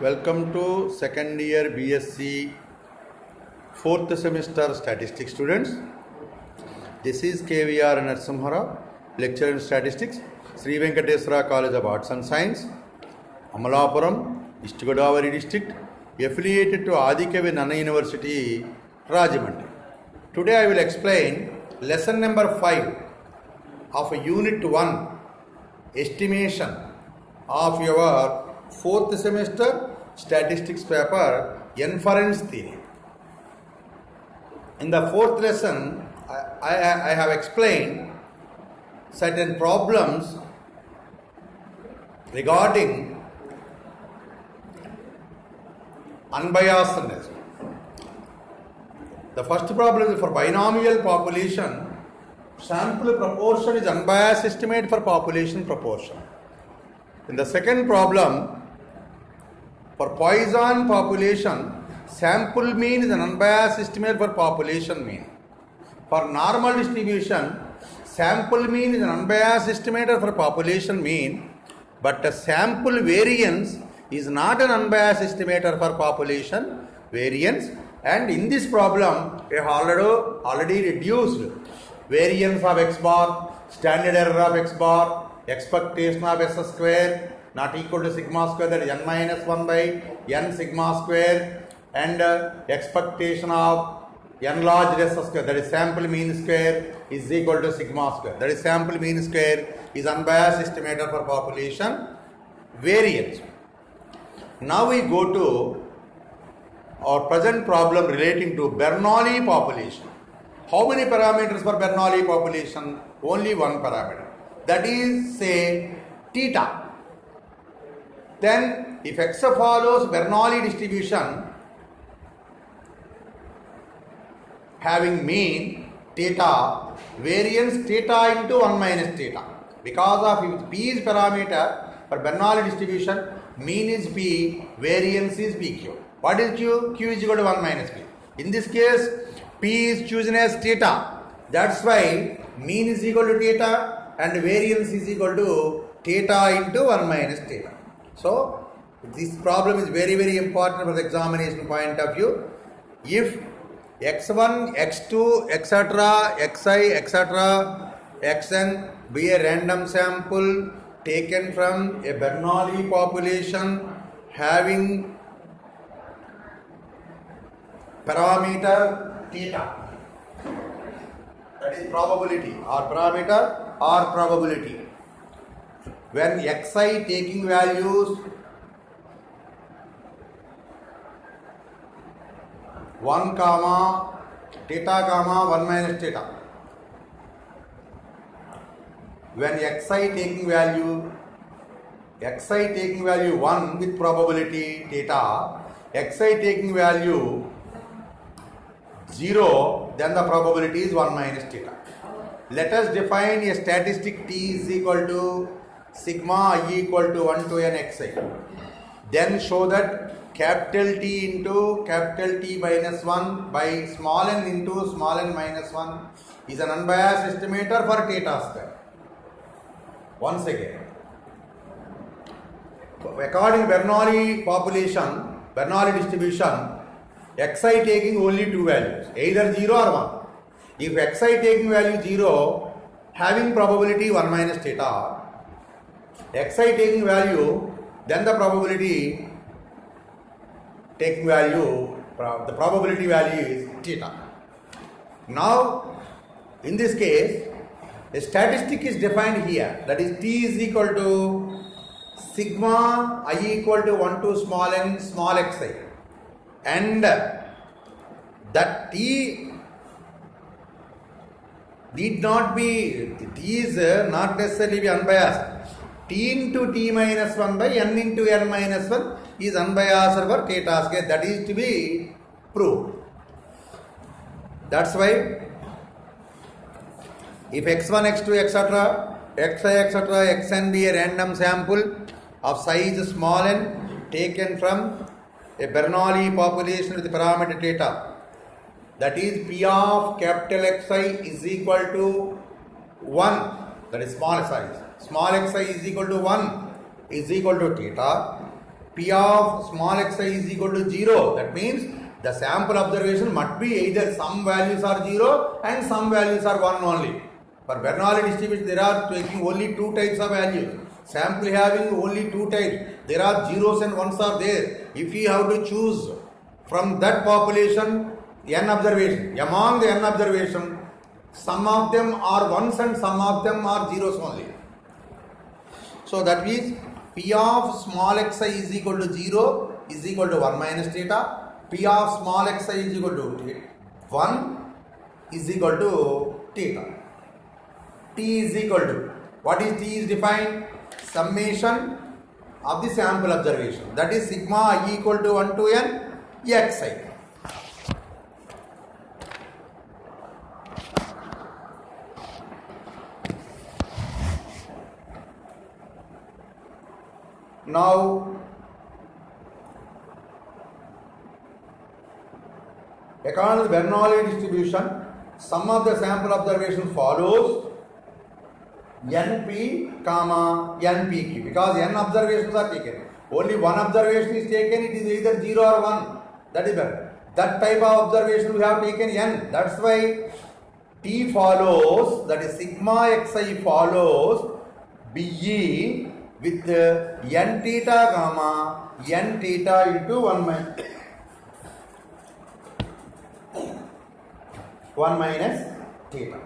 Welcome to second year BSc fourth semester statistics students. This is KVR Narasimha, lecturer in statistics, Sri Venkateswara College of Arts and Science, Amalapuram, East Godavari district, affiliated to Adikavi Nana University, Rajahmundry. Today I will explain lesson number 5 of unit 1, estimation of your fourth semester statistics paper, inference theory. In the fourth lesson, I have explained certain problems regarding unbiasedness. The first problem is for binomial population, sample proportion is unbiased estimate for population proportion. In the second problem, for Poisson population, sample mean is an unbiased estimate for population mean. For normal distribution, sample mean is an unbiased estimator for population mean, but the sample variance is not an unbiased estimator for population variance. And in this problem, we have already reduced variance of x bar, standard error of x bar, expectation of s square not equal to sigma square, that is n minus 1 by n sigma square, and expectation of n large s square, that is sample mean square, is equal to sigma square, that is sample mean square is unbiased estimator for population variance. Now we go to our present problem relating to Bernoulli population. How many parameters for Bernoulli population? Only one parameter, that is, say, theta. Then if x follows Bernoulli distribution having mean theta, variance theta into 1 minus theta. Because of if p is parameter for Bernoulli distribution, mean is p, variance is pq. What is q? Q is equal to 1 minus p. In this case, p is chosen as theta. That's why mean is equal to theta and variance is equal to theta into 1 minus theta. So, this problem is very, very important for the examination point of view. If x1, x2, etc., xi, etc., xn be a random sample taken from a Bernoulli population having parameter theta, that is probability, or parameter or probability. When xi taking values 1 comma theta comma 1 minus theta. When xi taking value 1 with probability theta, xi taking value 0, then the probability is 1 minus theta. Let us define a statistic t is equal to sigma I equal to 1 to n xi. Then show that capital T into capital T minus 1 by small n into small n minus 1 is an unbiased estimator for theta square. Once again, according to Bernoulli population, Bernoulli distribution, xi taking only two values, either 0 or 1. If xi taking value 0, having probability 1 minus theta, xi taking value, then the probability taking value, the probability value is theta. Now, in this case, a statistic is defined here, that is t is equal to sigma I equal to 1 to small n small xi, and that t need not be, t is not necessarily be unbiased. T into t minus 1 by n into n minus 1 is unbiased for theta square. That is to be proved. That's why if x1, x2, etc., xi, etc., xn be a random sample of size small n taken from a Bernoulli population with parameter theta, that is p of capital Xi is equal to 1, that is small size. Small xi is equal to 1 is equal to theta. P of small xi is equal to 0. That means the sample observation must be either some values are 0 and some values are 1 only. For Bernoulli distribution, there are taking only two types of values. Sample having only two types. There are zeros and ones are there. If we have to choose from that population n observation, among the n observation, some of them are ones and some of them are zeros only. So that means P of small xi is equal to 0 is equal to 1 minus theta. P of small xi is equal to 1 is equal to theta. T is equal to, what is T is defined? Summation of the sample observation. That is sigma I equal to 1 to n xi. Now, according to the Bernoulli distribution, sum of the sample observation follows NP, NPQ, because n observations are taken. Only one observation is taken, it is either 0 or 1. That is better. That type of observation we have taken n. That's why T follows, that is sigma xi follows BE with n theta, n theta into 1 minus theta.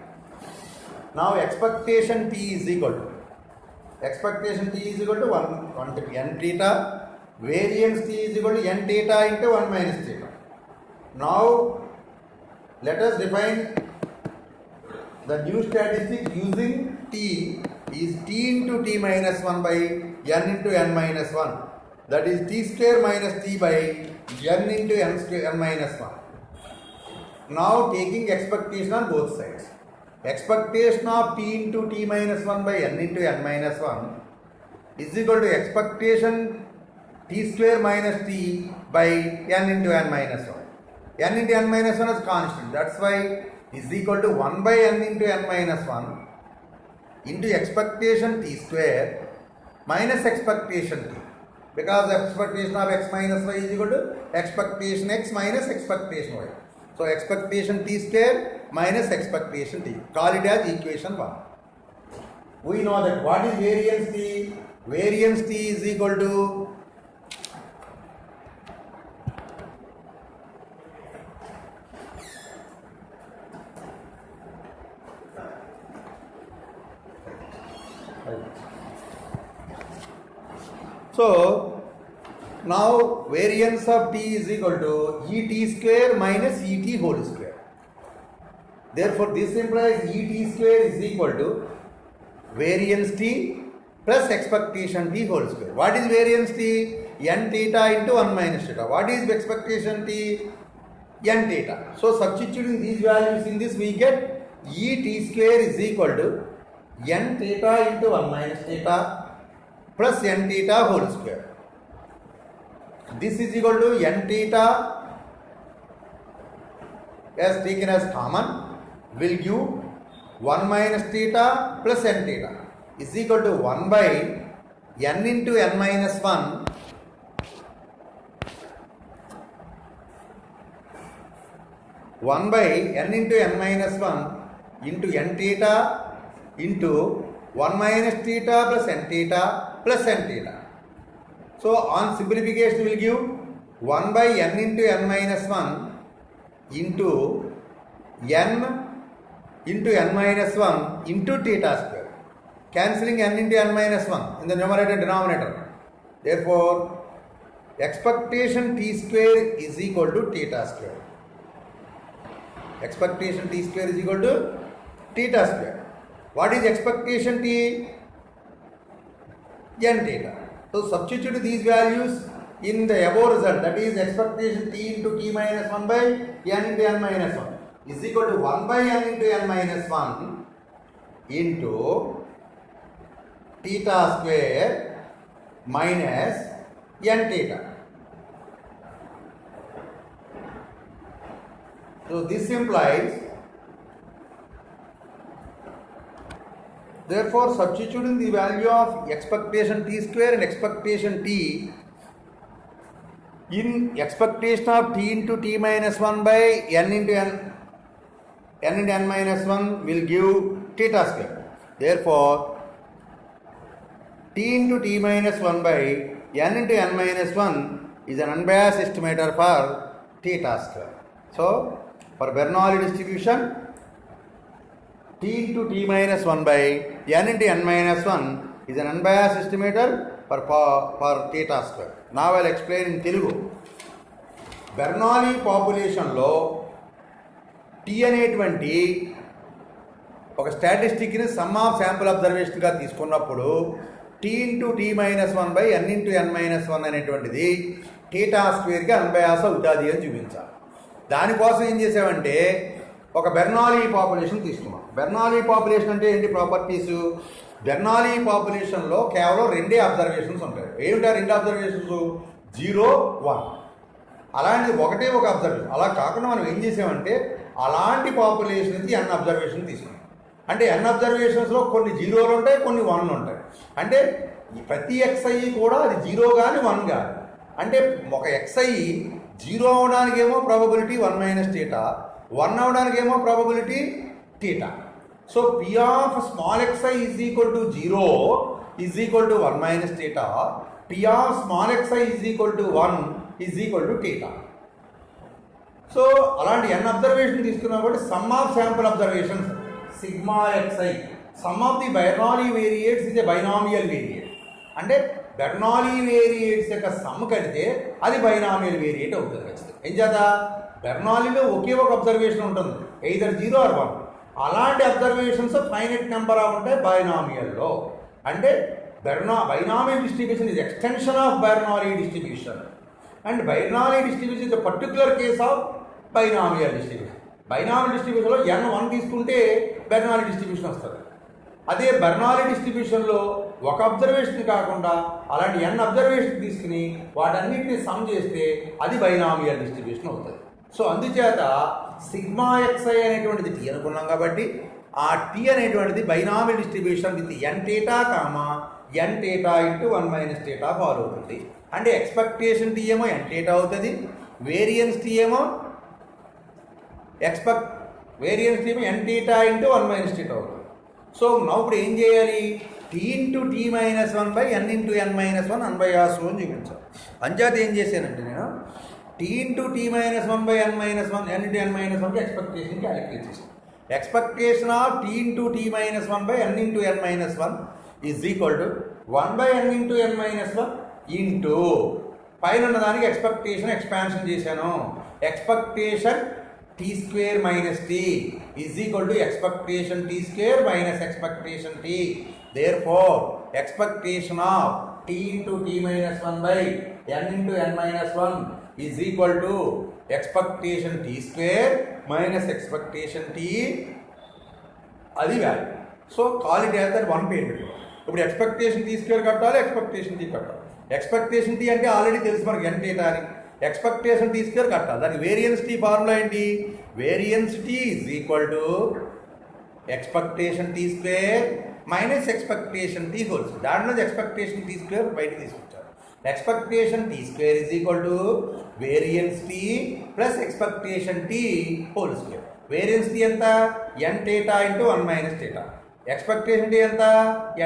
Now expectation T is equal to 1 to n theta, variance T is equal to n theta into 1 minus theta. Now let us define the new statistic using T is T into T minus 1 by n into n minus 1. That is T square minus T by n into n square n minus 1. Now taking expectation on both sides. Expectation of T into T minus 1 by n into n minus 1 is equal to expectation T square minus T by n into n minus 1. N into n minus 1 is constant. That's why is equal to 1 by n into n minus 1 into expectation T square minus expectation T. Because expectation of x minus y is equal to expectation x minus expectation y. So expectation T square minus expectation T. Call it as equation 1. We know that what is variance T? Variance T is equal to so now variance of T is equal to Et square minus Et whole square. Therefore this implies Et square is equal to variance T plus expectation T whole square. What is variance T? N theta into 1 minus theta. What is expectation T? N theta. So substituting these values in this, we get Et square is equal to n theta into 1 minus theta plus n theta whole square. This is equal to n theta as taken as common will give 1 minus theta plus n theta is equal to 1 by n into n minus 1 1 by n into n minus 1 into n theta into 1 minus theta plus n theta plus n theta. So on simplification will give 1 by n into n minus 1 into n into n minus 1 into theta square. Cancelling n into n minus 1 in the numerator denominator. Therefore expectation T square is equal to theta square. Expectation T square is equal to theta square. What is expectation T? N theta. So substitute these values in the above result, that is expectation T into T minus 1 by n into n minus 1 is equal to 1 by n into n minus 1 into theta square minus n theta. So this implies, therefore substituting the value of expectation T square and expectation T In expectation of t into t minus 1 by n into n minus 1 will give theta square. Therefore, t into t minus 1 by n into n minus 1 is an unbiased estimator for theta square. So, for Bernoulli distribution, t into t minus 1 by n into n minus 1 is an unbiased estimator for theta square. Now I will explain in Telugu. Bernoulli population లో t అనేటువంటి ఒక స్టాటిస్టిక్ని sum of sample అబ్జర్వేషన్గా తీసుకున్నప్పుడు t into tea minus 1 by n into n minus 1 అనేటువంటిది theta స్క్వేర్కి unbiased అవుతుంది అని చూపించాలి. దానికోసం ఏం చేసామంటే ఒక బెర్నాలీ పాపులేషన్ తీసుకున్నాం. బెర్నాలీ పాపులేషన్ అంటే ఏంటి ప్రాపర్టీసు? బెర్నాలీ పాపులేషన్లో కేవలం రెండే అబ్జర్వేషన్స్ ఉంటాయి. ఏమిటా రెండు అబ్జర్వేషన్స్? 0, 1. అలాంటిది ఒకటే ఒక అబ్జర్వేషన్. అలా కాకుండా మనం ఏం చేసామంటే అలాంటి పాపులేషన్ నుంచి n అబ్జర్వేషన్ తీసుకున్నాం. అంటే n అబ్జర్వేషన్స్లో కొన్ని 0లు ఉంటాయి, కొన్ని 1లు ఉంటాయి. అంటే ప్రతి xi కూడా అది 0 కానీ 1 కానీ. అంటే ఒక xi 0 అవడానికేమో ప్రాబబిలిటీ 1 మైనస్ థీటా, 1 అవడానికేమో probability theta. So p of small xi is equal to 0 is equal to 1 minus theta, p of small xi is equal to 1 is equal to theta. So అలాంటి n observation తీసుకున్నాం కాబట్టి sum of sample observations sigma xi, sum of the Bernoulli variates is a binomial variate. అంటే Bernoulli వేరియేట్స్ యొక్క some కడితే అది binomial variate అవుతుంది ఖచ్చితంగా. ఏం చేత? బెర్నాలీలో ఒకే ఒక అబ్జర్వేషన్ ఉంటుంది, ఎయిదర్ 0 ఆర్ 1. అలాంటి అబ్జర్వేషన్స్ ఫైనైట్ నెంబర్ ఆఫ్ ఉంటాయి బైనామియల్లో. అంటే binomial distribution is extension of Bernoulli distribution. And బైనామీ distribution is particular case of binomial distribution. Binomial డిస్ట్రిబ్యూషన్లో n1 తీసుకుంటే బెర్నాలీ డిస్ట్రిబ్యూషన్ వస్తుంది. అదే బెర్నాలీ డిస్ట్రిబ్యూషన్లో ఒక అబ్జర్వేషన్ కాకుండా అలాంటి n అబ్జర్వేషన్ తీసుకుని వాటన్నిటిని సమ్ చేస్తే అది బైనామియల్ డిస్ట్రిబ్యూషన్ అవుతుంది. సో అందుచేత సిగ్మా xi అనేటువంటిది t అనుకున్నాం కాబట్టి ఆ t అనేటువంటిది binomial distribution with n theta comma n theta into 1 minus theta follow అవుతుంది. అంటే ఎక్స్పెక్టేషన్ టీ ఏమో n థీటా అవుతుంది, వేరియన్స్ టీ ఏమో n theta into 1 minus theta అవుతుంది. సో ఇప్పుడు ఏం చేయాలి? T into tea minus 1 by n into n minus 1 unbiased అని చూపించాలి. అంచేత ఏం చేశానంటే నేను t into tea minus 1 by n minus 1 n into n minus 1కి ఎక్స్పెక్టేషన్ క్యాలిక్యులేట్ చేసాను. Expectation of tea into tea minus 1 by n into n minus 1 is equal to 1 by n into n minus 1 into పైన ఉన్నదానికి expectation expansion చేశాను. Expectation tea square minus t is equal to expectation tea square minus expectation t. Therefore expectation of tea into tea minus 1 by n into n minus 1 is equal to expectation tea square minus expectation T. అది value. So call it as that 1 payment. ఇప్పుడు expectation tea square కట్టాలి, expectation T కట్టాలి. Expectation T అంటే already తెలుసు మనకి n theta అని. Expectation tea square కట్టాలి. దానికి వేరియన్స్ టీ ఫార్ములా ఏంటి? Variance T is equal to expectation tea square minus expectation T whole. దాంట్లో ఎక్స్పెక్టేషన్ టీ స్క్వేర్ బయటకు తీసుకొచ్చారు. Expectation tea square is equal to variance t plus expectation t whole square. Variance t ఎంత? n theta into 1 minus theta. Expectation t ఎంత?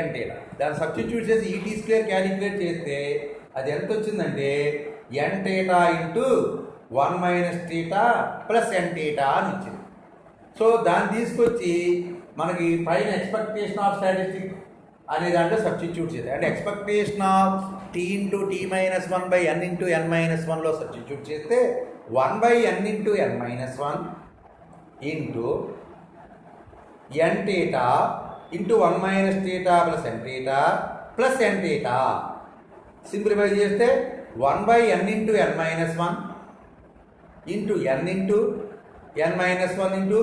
n theta. దాన్ని substitute చేసి ఈ tea square calculate చేస్తే అది ఎంత వచ్చిందంటే n theta into 1 minus theta plus n theta అని వచ్చింది. సో దాన్ని తీసుకొచ్చి మనకి పైన ఎక్స్పెక్టేషన్ ఆఫ్ స్టాటిస్టిక్ అనే దాంట్లో సబ్స్టిట్యూట్ చేయాలి. అంటే expectation of tea into tea minus 1 by n into n minus 1లో సబ్స్టిట్యూట్ చేస్తే 1 by n into n minus 1 into n theta into 1 minus theta plus n theta plus n theta. Simplify చేస్తే 1 by n into n minus 1 into n into n minus 1 into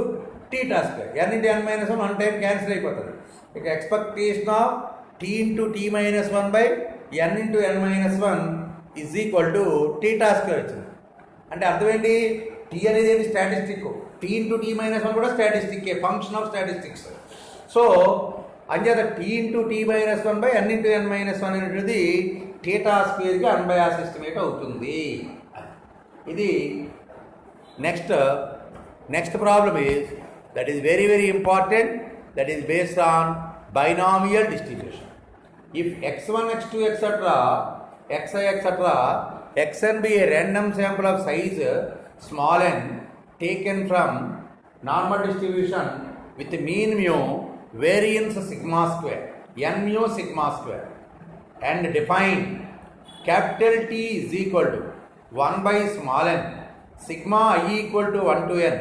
theta square. n into n minus 1 time cancel అయిపోతుంది. ఇక expectation of tea into tea minus 1 by n into n minus 1 is equal to theta square వచ్చింది. అంటే అర్థమేంటి? T అనేది ఏంటి? Statistic. T into tea minus 1 కూడా స్టాటిస్టిక్కే, function of statistics. So అంచేత t into tea minus 1 by n into n minus 1 అనేటువంటిది theta స్క్వేర్కి అన్బయాస్ ఎస్టిమేట్ అవుతుంది. ఇది next problem is that is very very important, that is based on binomial distribution. If x1 x2 etc xi etc xn be a random sample of size small n taken from normal distribution with mean mu variance sigma square n mu sigma square and define capital T is equal to 1 by small n sigma I equal to 1 to n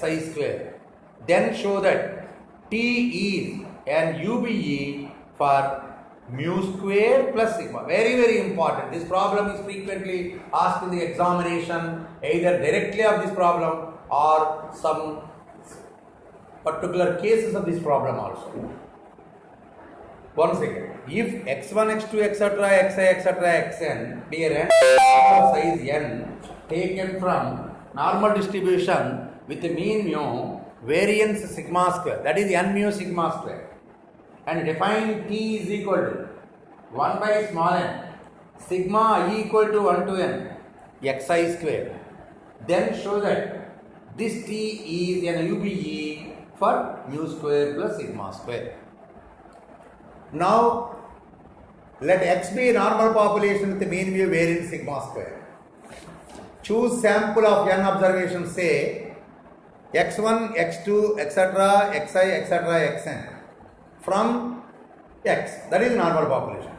xi square, then show that T is an UBE for mu square plus sigma. Very very important. This problem is frequently asked in the examination, either directly of this problem or some particular cases of this problem also. Once again, if x1 x2 etc xi etc xn be a random size n taken from normal distribution with the mean mu variance sigma square, that is n mu sigma square, and define T is equal to 1 by small n sigma I equal to 1 to n xi square, then show that this T is an UBE for mu square plus sigma square. Now let x be a normal population with the mean mu variance sigma square. Choose sample of n observations, say x1 x2 etc xi etc xn from x, that is normal population.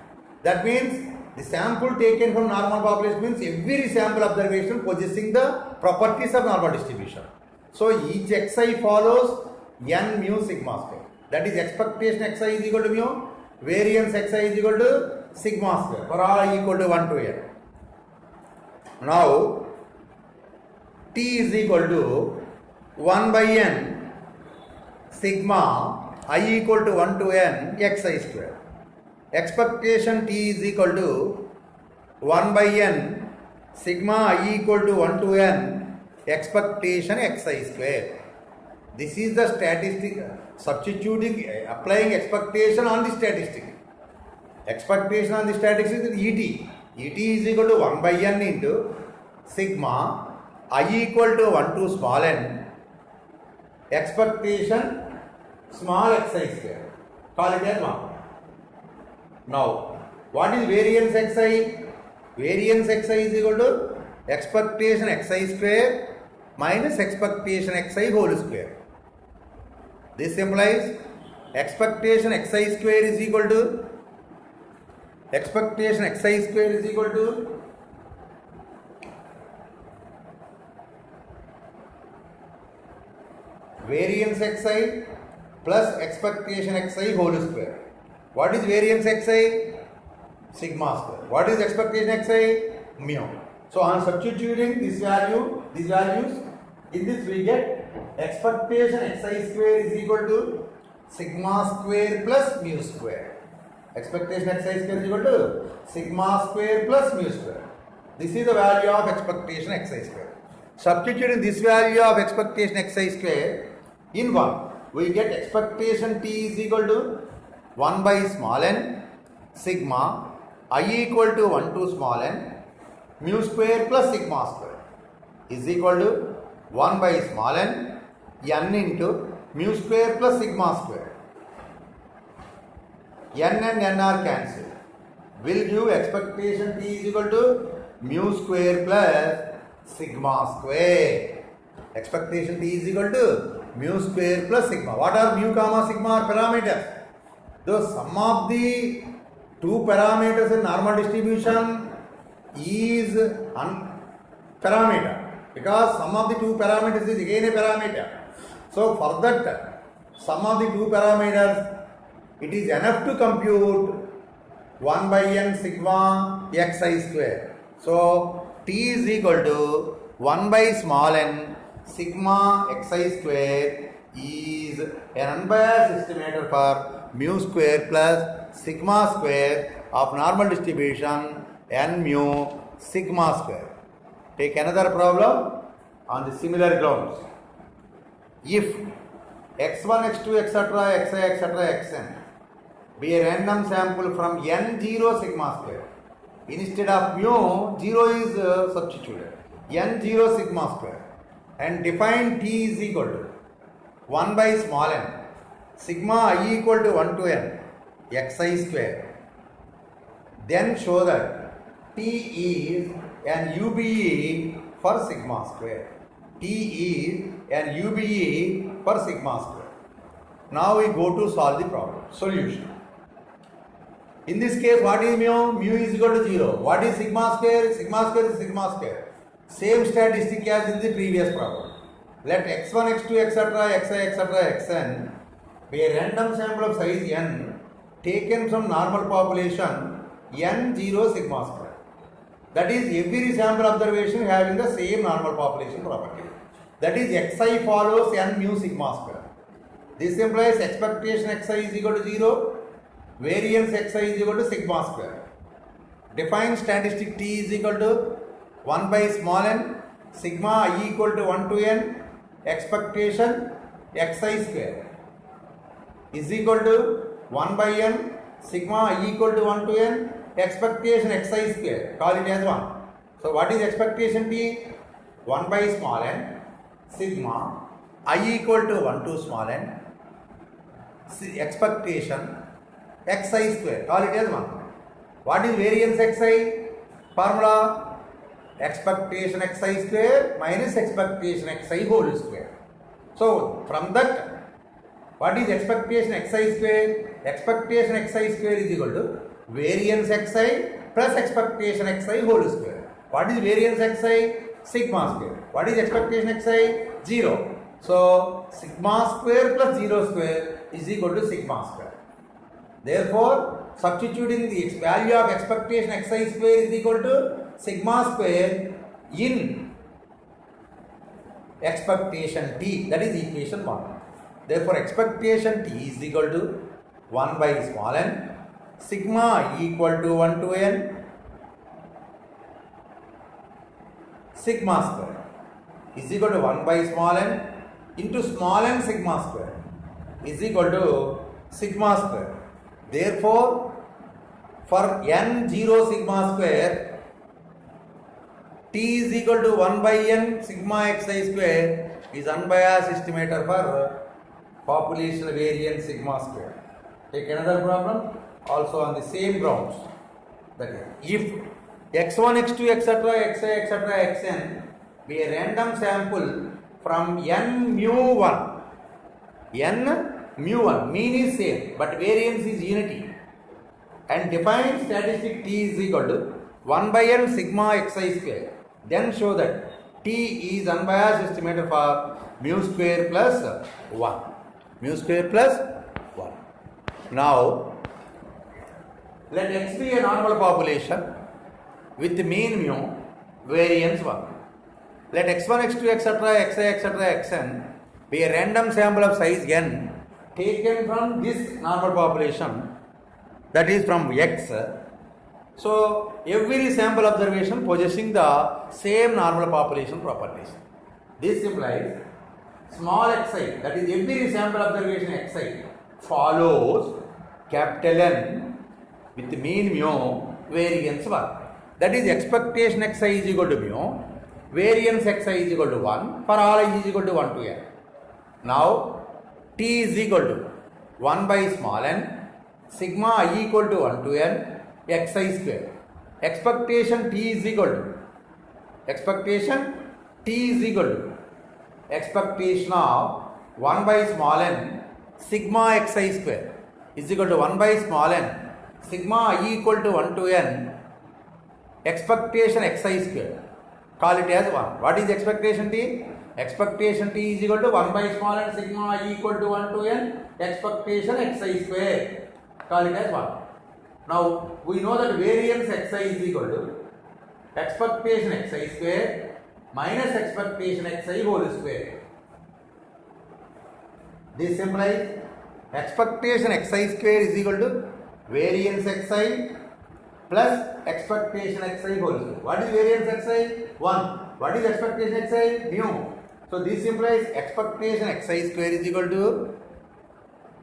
That means the sample taken from normal population means every sample observation possessing the properties of normal distribution. So each xi follows n mu sigma square, that is expectation xi is equal to mu, variance xi is equal to sigma square for all I equal to 1 to n. Now T is equal to 1 by n sigma I equal to 1 to n xi square. Expectation T is equal to 1 by n sigma I equal to 1 to n expectation xi square. This is the statistic, substituting, applying expectation on the statistic. Expectation on the statistic is ET. ET is equal to 1 by n into sigma I equal to 1 to small n expectation small xi square. Call it as 1. Now, what is variance xi? Variance xi is equal to expectation xi square minus expectation xi whole square. This implies expectation xi square is equal to variance xi plus expectation xi whole square. What is variance xi? Sigma square. What is expectation xi? Mu. So on substituting these values, in this we get expectation xi square is equal to sigma square plus mu square. Expectation xi square is equal to sigma square plus mu square. This is the value of expectation xi square. Substituting this value of expectation xi square in 1, we get expectation T is equal to 1 by small n sigma I equal to 1 to small n mu square plus sigma square is equal to 1 by small n into mu square plus sigma square. N and n are cancelled. Will give expectation T is equal to mu square plus sigma square. Expectation T is equal to mu square plus sigma. What are mu comma sigma are parameters? The sum of the two parameters in normal distribution is parameter, because sum of the two parameters is again a parameter. So for that sum of the two parameters, it is enough to compute 1 by n sigma xi square. So T is equal to 1 by small n sigma xi square is an unbiased estimator for mu square plus sigma square of normal distribution n mu sigma square. Take another problem on the similar grounds. If x1, x2, etc., xi, etc., xn be a random sample from n0 sigma square instead of mu, 0 is substituted. N0 sigma square. And define T is equal to 1 by small n. Sigma I equal to 1 to n. Xi square. Then show that T is an UBE for sigma square. T is an UBE for sigma square. Now we go to solve the problem. Solution. In this case, what is mu? Mu is equal to 0. What is sigma square? Sigma square is sigma square. Same statistic as in the previous problem. Let x1, x2, etc., xi, etc., xn be a random sample of size n taken from normal population n0 sigma square. That is every sample observation having the same normal population property. That is xi follows n mu sigma square. This implies expectation xi is equal to 0, variance xi is equal to sigma square. Define statistic T is equal to 1 by small n, sigma I equal to 1 to n, expectation xi square is equal to 1 by n, sigma I equal to 1 to n, expectation xi square, call it as 1. So what is expectation T? 1 by small n, sigma I equal to 1 to small n, expectation xi square, call it as 1. What is variance xi? Formula expectation xi square minus expectation xi whole square. So from that, what is expectation xi square? Expectation xi square is equal to variance xi plus expectation xi whole square. What is variance xi? Sigma square. What is expectation xi? 0. So sigma square plus 0 square is equal to sigma square. Therefore, substituting the value of expectation xi square is equal to sigma square in expectation T, that is equation 1. Therefore, expectation T is equal to 1 by small n, sigma equal to 1 to n, sigma square is equal to 1 by small n into small n sigma square is equal to sigma square. Therefore, for n0 sigma square, T is equal to 1 by n sigma xi square is unbiased estimator for population variance sigma square. Take another problem also on the same grounds. That is, if x1, x2, etc., xi, etc., xn be a random sample from n mu1, n mu1, mean is same but variance is unity, and define statistic T is equal to 1 by n sigma xi square, then show that T is unbiased estimator for mu square plus 1. Mu square plus 1. Now, let x be a normal population with mean mu, variance 1. Let x1, x2, etc., xi, etc., xn be a random sample of size n taken from this normal population, that is from x. So, every sample observation possessing the same normal population properties. This implies small xi, that is every sample observation xi, follows capital N with mean mu, variance 1. That is expectation xi is equal to mu, variance xi is equal to 1 for all I is equal to 1 to n. Now, T is equal to 1 by small n, sigma I equal to 1 to n, xi square. Expectation T is equal to, expectation T is equal to, expectation of 1 by small n, sigma xi square is equal to 1 by small n, sigma I equal to 1 to n, expectation xi square. Call it as 1. What is expectation T? Expectation T is equal to 1 by small n sigma I equal to 1 to n, expectation xi square. Call it as 1. Now, we know that variance xi is equal to expectation xi square minus expectation xi whole square. This implies expectation xi square is equal to variance xi plus expectation xi whole square. What is variance xi? 1. What is expectation xi? Mu. So this implies expectation xi square is equal to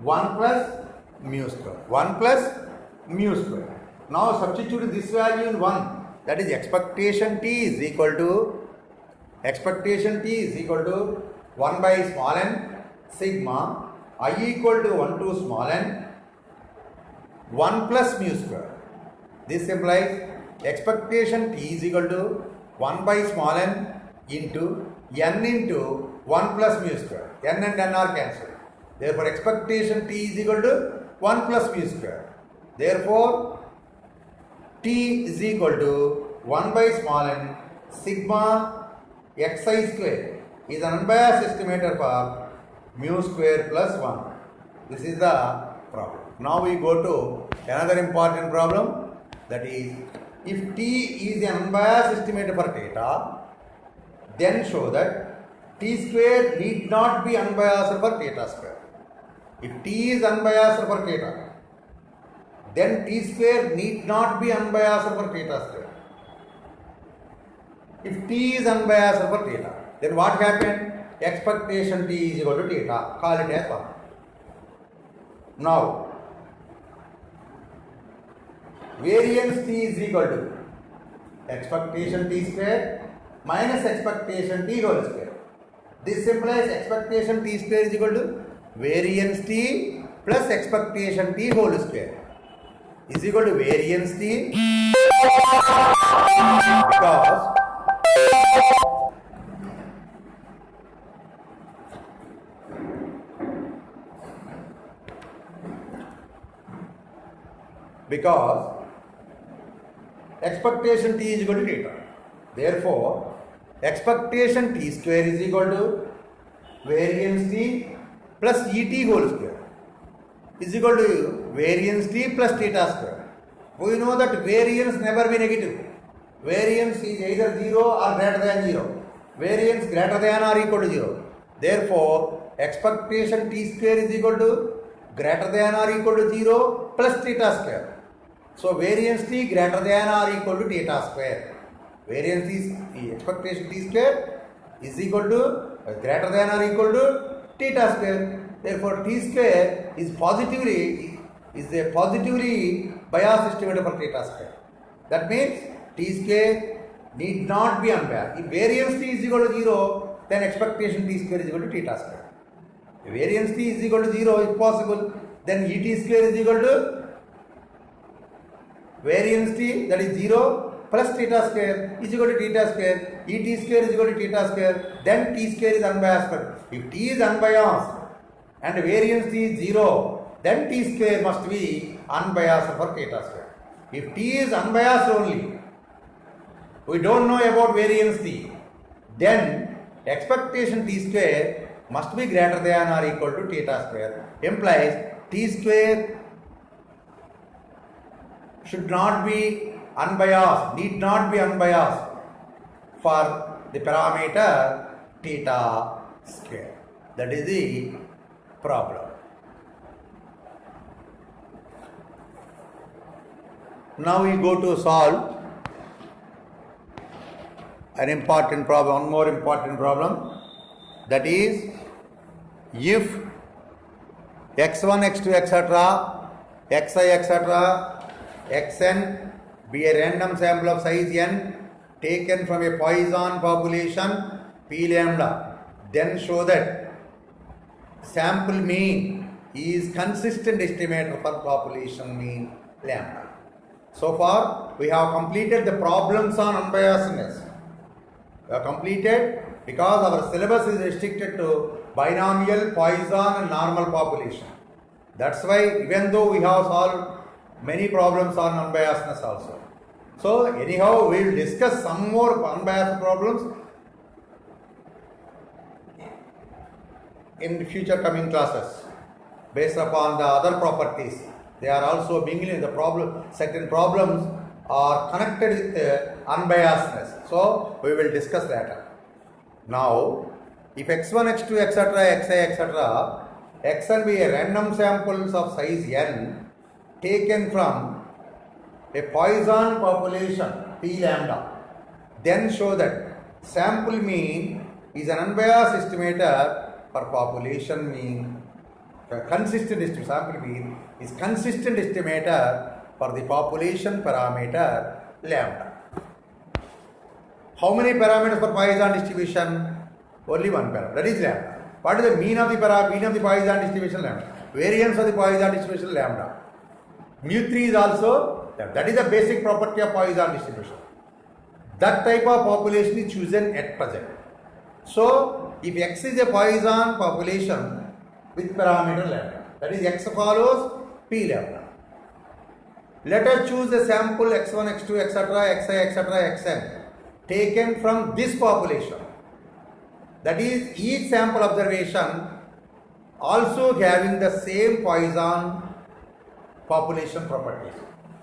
1 plus mu square. 1 plus mu square. Now substitute this value in 1. That is expectation t is equal to 1 by small n sigma I equal to 1 to small n 1 plus mu square. This implies expectation t is equal to 1 by small n into n into 1 plus mu square. N and n are cancelled. Therefore, expectation t is equal to 1 plus mu square. Therefore, t is equal to 1 by small n sigma xi square is an unbiased estimator for mu square plus 1. This is the problem. Now we go to another important problem, that is, if t is an unbiased estimator for theta, then show that t square need not be unbiased for theta square. If t is unbiased for theta, then t square need not be unbiased for theta square. If t is unbiased for theta, then what happened? Expectation t is equal to theta. Call it as 1. Now, variance t is equal to expectation t square minus expectation t whole square. This implies expectation t square is equal to variance t plus expectation t whole square is equal to variance t, because expectation t is equal to theta. Therefore, expectation t square is equal to variance t plus et whole square is equal to variance t plus theta square. We know that variance never be negative. Variance is either 0 or greater than 0. Variance greater than or equal to 0. Therefore, expectation t square is equal to greater than or equal to 0 plus theta square. So, variance t greater than or equal to theta square. Variance is expectation t square is equal to greater than or equal to theta square. Therefore, t square is a positively biased estimator for theta square. That means t square need not be unbiased. If variance t is equal to 0, then expectation t square is equal to theta square. If variance t is equal to 0 if possible, then et square is equal to variance t, that is 0 plus theta square is equal to theta square. Et square is equal to theta square. Then t square is unbiased. If t is unbiased and variance t is 0, then t square must be unbiased for theta square. If t is unbiased only, we don't know about variance t, then expectation t square must be greater than or equal to theta square. Implies t square should not be unbiased, need not be unbiased for the parameter theta square. That is the problem. Now we go to solve an important problem, one more important problem, that is, if x1, x2, etc., xi, etc., xn be a random sample of size n taken from a Poisson population p lambda, then show that sample mean is consistent estimator for population mean lambda. So far we have completed the problems on unbiasedness. We have completed because our syllabus is restricted to binomial, Poisson and normal population. That's why even though we have solved many problems on unbiasedness also. So anyhow, we will discuss some more unbiased problems in the future coming classes based upon the other properties. They are also mingling the problem. Certain problems are connected with unbiasedness. So we will discuss later. Now, if x1, x2, etc., xi, etc., xn be a random samples of size n taken from a Poisson population p lambda, then show that sample mean is an unbiased estimator for population mean. Consistent estimator, sample mean is consistent estimator for the population parameter lambda. How many parameters for Poisson distribution? Only one parameter, that is lambda. What is the mean of the Poisson distribution? Lambda. Variance of the Poisson distribution? Lambda. Mu3 is also lambda. That is the basic property of Poisson distribution. That type of population is chosen at present. So, if X is a Poisson population with parameter lambda, that is X follows P lambda. Let us choose a sample X1, X2, etc., Xi, etc., Xn taken from this population. That is, each sample observation also having the same Poisson population properties.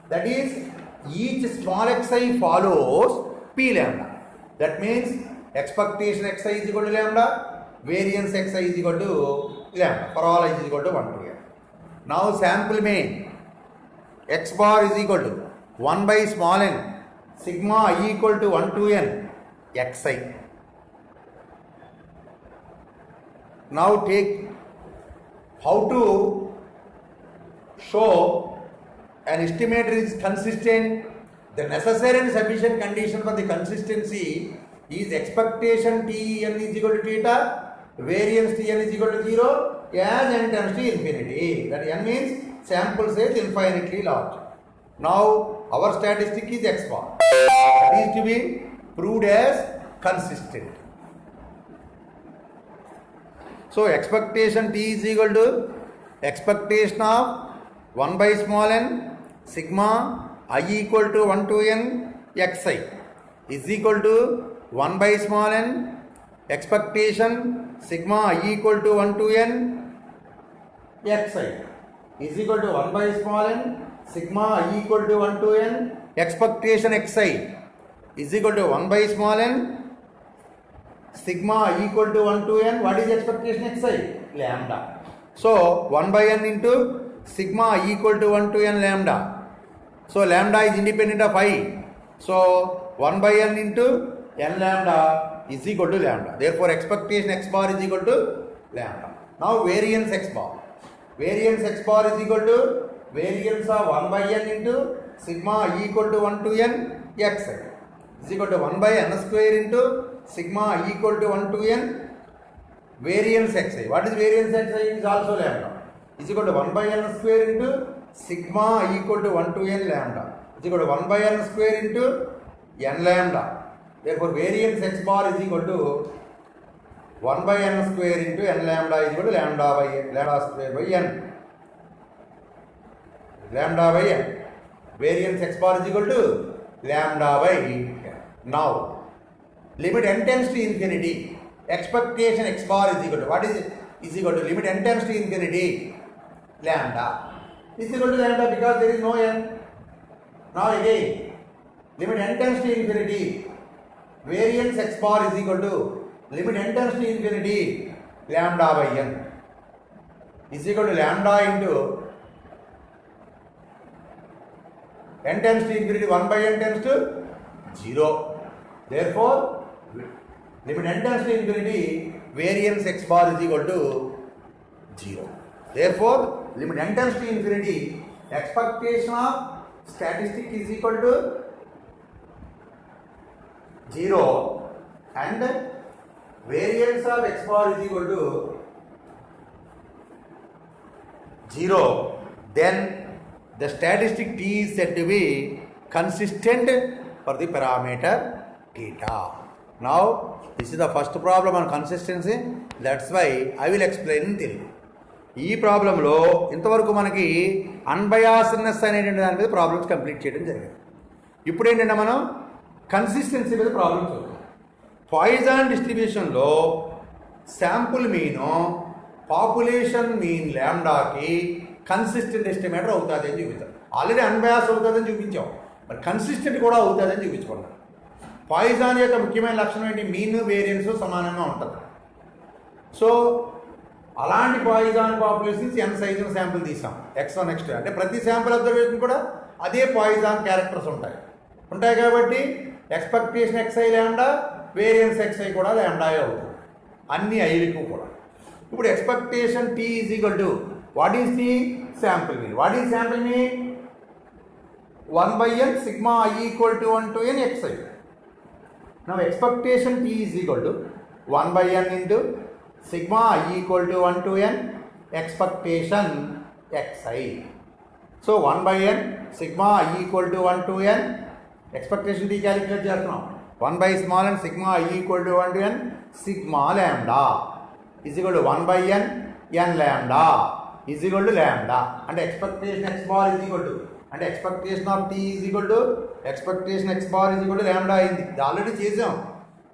That is, each small xi follows P lambda. That means expectation xi is equal to lambda, variance xi is equal to lambda for all I is equal to 1 to n. Now sample mean x bar is equal to 1 by small n sigma I equal to 1 to n xi. Now take how to show an estimator is consistent. The necessary and sufficient condition for the consistency is expectation Tn is equal to theta, variance Tn is equal to 0 as n tends to infinity. That n means sample size infinitely large. Now our statistic is x bar. That is to be proved as consistent. So expectation T is equal to expectation of 1 by small n sigma I equal to 1 to n xi is equal to 1 by small n expectation sigma I equal to 1 to n xi is equal to 1 by small n sigma I equal to 1 to n expectation xi is equal to 1 by small n sigma I equal to 1 to n. What is expectation xi? Lambda. So 1 by n into sigma I equal to 1 to n lambda. So lambda is independent of I. So 1 by n into n lambda is equal to lambda. Therefore expectation x bar is equal to lambda. Now variance x bar. Variance x bar is equal to variance of 1 by n into sigma I equal to 1 to n xi is equal to 1 by n square into sigma I equal to 1 to n variance xi. What is variance xi? It is also lambda. Is equal to 1 by n square into sigma I equal to 1 to n lambda. Is equal to 1 by n square into n lambda. Therefore variance x bar is equal to 1 by n square into n lambda is equal to lambda by lambda square by n. Lambda by n. Variance x bar is equal to lambda by n. Now limit n tends to infinity. Expectation x bar is equal to what is it? Is equal to limit n tends to infinity. Lambda is equal to lambda because there is no n. Now again, limit n tends to infinity. Variance x bar is equal to limit n tends to infinity. Lambda by n is equal to lambda into n tends to infinity. 1 by n tends to 0. Therefore, limit n tends to infinity, variance x bar is equal to 0. Therefore, limit n tends to infinity, expectation of statistic is equal to 0 and variance of x bar is equal to 0. Then the statistic T is said to be consistent for the parameter theta. Now, this is the first problem on consistency. That's why I will explain in Telugu. ఈ ప్రాబ్లంలో ఇంతవరకు మనకి అన్బయాస్డ్నెస్ అనేటువంటి దాని మీద problems complete చేయడం జరిగింది. ఇప్పుడు ఏంటంటే మనం కన్సిస్టెన్సీ మీద ప్రాబ్లమ్స్ చూద్దాం. పాయిజన్ డిస్ట్రిబ్యూషన్లో శాంపుల్ మీన్ పాపులేషన్ మీన్ ల్యాండాకి కన్సిస్టెంట్ ఎస్టిమేటర్ అవుతుంది అని చూపించాం. ఆల్రెడీ అన్బయాస్ అవుతుందని చూపించాం, మరి కన్సిస్టెంట్ కూడా అవుతుందని చూపించుకున్నాం. పాయిజన్ యొక్క ముఖ్యమైన లక్షణం ఏంటి? మీన్ వేరియన్స్ సమానంగా ఉంటుంది. సో అలాంటి పాయిజన్ పాపులేషన్స్ n సైజుల శాంపుల్ తీసాం, x1 x2. అంటే ప్రతి శాంపుల్ అబ్జర్వేషన్ కూడా అదే పాయిజన్ క్యారెక్టర్స్ ఉంటాయి కాబట్టి ఎక్స్పెక్టేషన్ xi ల్యాండా, వేరియన్స్ xi కూడా ల్యాండాయే అవుతుంది అన్ని ఐలకు కూడా. ఇప్పుడు expectation t is equal to what is the sample mean? What is sample mean? 1 by n sigma I equal to 1 to n xi. Now expectation t is equal to 1 by n into sigma I equal to 1 to n expectation xi. So 1 by n sigma I equal to 1 to n expectation t calculate చేస్తున్నాం. 1 by small n sigma I equal to 1 to n sigma lambda is equal to 1 by n n lambda is equal to lambda, and expectation x bar is equal to, and expectation of t is equal to expectation x bar is equal to lambda అయింది. ఇది already చేసాం,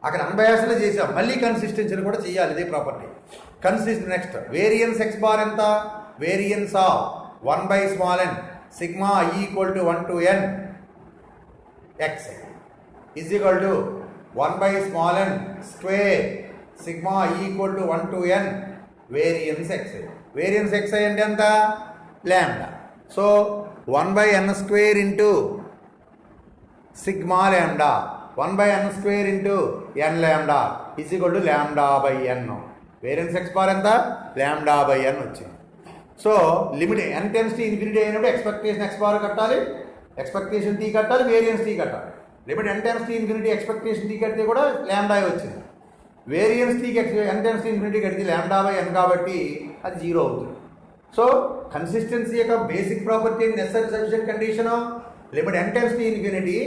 అక్కడ అన్బయాస్లో చేసాం, మళ్ళీ కన్సిస్టెన్సీని కూడా చేయాలి. ఇదే property consistent. Next variance X bar ఎంత? Variance of 1 by small n sigma I equal to 1 to n x is equal to 1 by small n square sigma I equal to 1 to n variance x. Variance x అంటే ఎంత? lambda. So 1 by n square into sigma lambda, 1 by n square into n lambda is equal to lambda by n. Variance x bar ఎంత? lambda by n వచ్చింది. So limit n tends to infinity అయినప్పుడు expectation x bar కట్టాలి, expectation t కట్టాలి, variance t కట్టాలి. Limit n tends to infinity expectation t కడితే కూడా lambda వచ్చింది. Variance t n tends to infinity కడితే lambda by n కాబట్టి అది 0 అవుతుంది. సో కన్సిస్టెన్సీ యొక్క basic property necessary sufficient condition limit n tends to infinity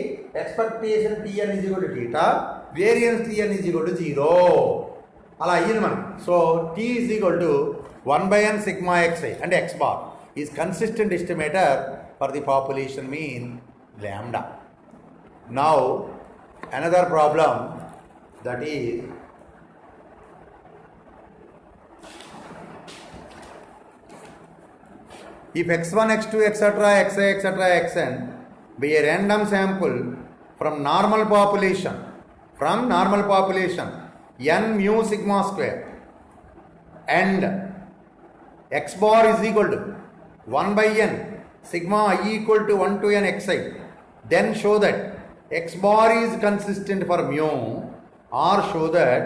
expectation tn is equal to θ, variance tn is equal to 0 అలా అయ్యింది మనకి. So t is equal to 1 by n sigma xi and x bar is consistent estimator for the population mean lambda. Now another problem, that is if x1 x2 etc xi etc xn be a random sample from normal population n mu sigma square and x bar is equal to 1 by n sigma I equal to 1 to n xi, then show that x bar is consistent for mu, or show that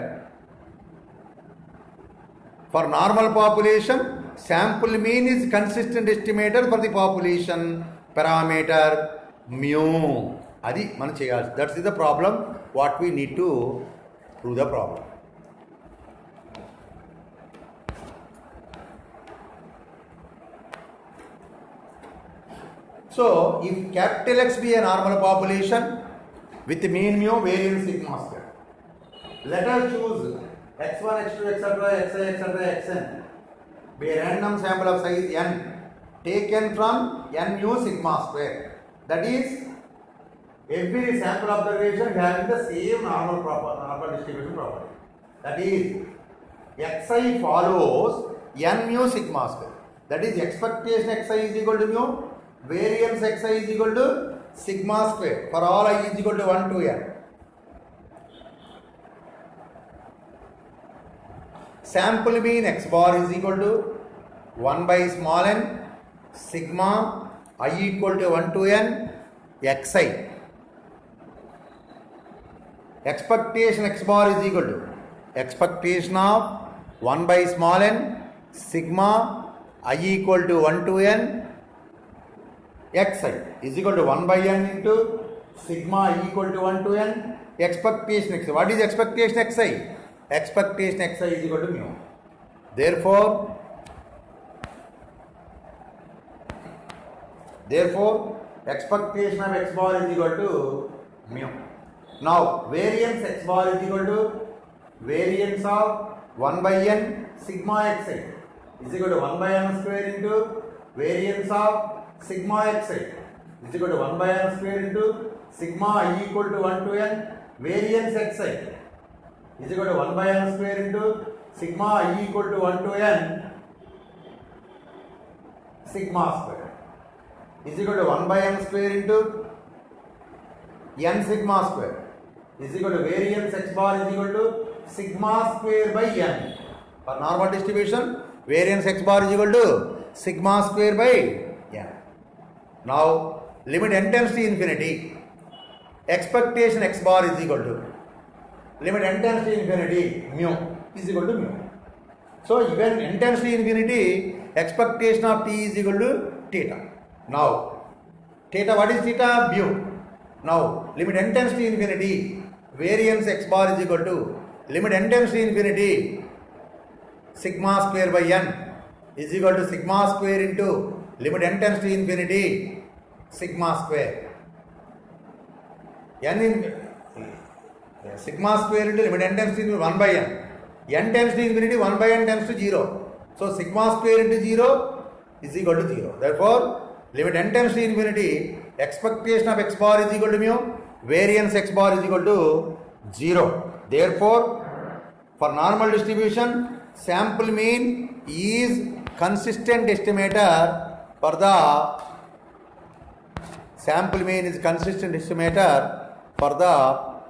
for normal population sample mean is consistent estimator for the population parameter mu. అది మనం చేయాలి. That's is the problem what we need to prove the problem. So, if capital X be a normal population with mean mu, variance sigma square, let us choose x1, x2, etc., xi, etc., xn be a random sample of size n taken from n mu sigma square. That is, every sample observation having the same normal distribution property. That is, xi follows n mu sigma square. That is, expectation xi is equal to mu, variance xi is equal to sigma square for all I is equal to 1 to n. Sample mean x bar is equal to 1 by small n sigma I equal to 1 to n xi. Expectation x bar is equal to expectation of 1 by small n sigma I equal to 1 to n xi is equal to 1 by n into sigma I equal to 1 to n expectation xi. What is expectation xi? Expectation xi is equal to mu. Therefore expectation of x bar is equal to mu. Now variance x bar is equal to variance of 1 by n sigma xi is equal to 1 by n square into variance of sigma xi is equal to 1 by n square into sigma I equal to 1 to n variance xi is equal to 1 by n square into sigma I equal to 1 to n sigma square is equal to 1 by n square into n sigma square is equal to variance x bar is equal to sigma square by n. For normal distribution, variance x bar is equal to sigma square by n. Now limit n tends to infinity, expectation x bar is equal to limit n tends to infinity mu is equal to mu. So even n tends to infinity, expectation of t is equal to theta. Now Theta, what is theta? Mu. Now, limit n tends to infinity, variance x bar is equal to limit n tends to infinity, sigma square by n is equal to sigma square into limit n tends to infinity, sigma square. N in sigma square into limit n tends to infinity 1 by n. N tends to infinity, 1 by n tends to 0. So sigma square into 0 is equal to 0. Therefore, limit n tends to infinity, expectation of x bar is equal to mu, variance x bar is equal to 0. Therefore, for normal distribution, sample mean is consistent estimator for the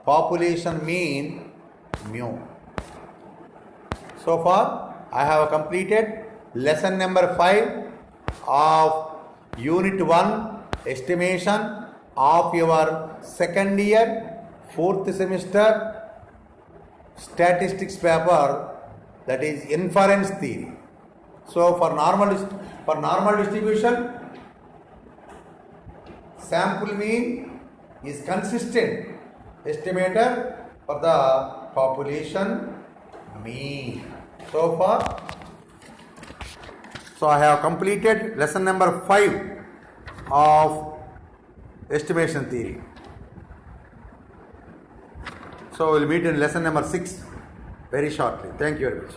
population mean mu. So far, I have completed lesson number 5 of unit 1 estimation of your second year 4th semester statistics paper, that is inference theory. So for normal distribution, sample mean is consistent estimator for the population mean. So far, so I have completed lesson number 5 of estimation theory. So we'll meet in lesson number 6 very shortly. Thank you very much.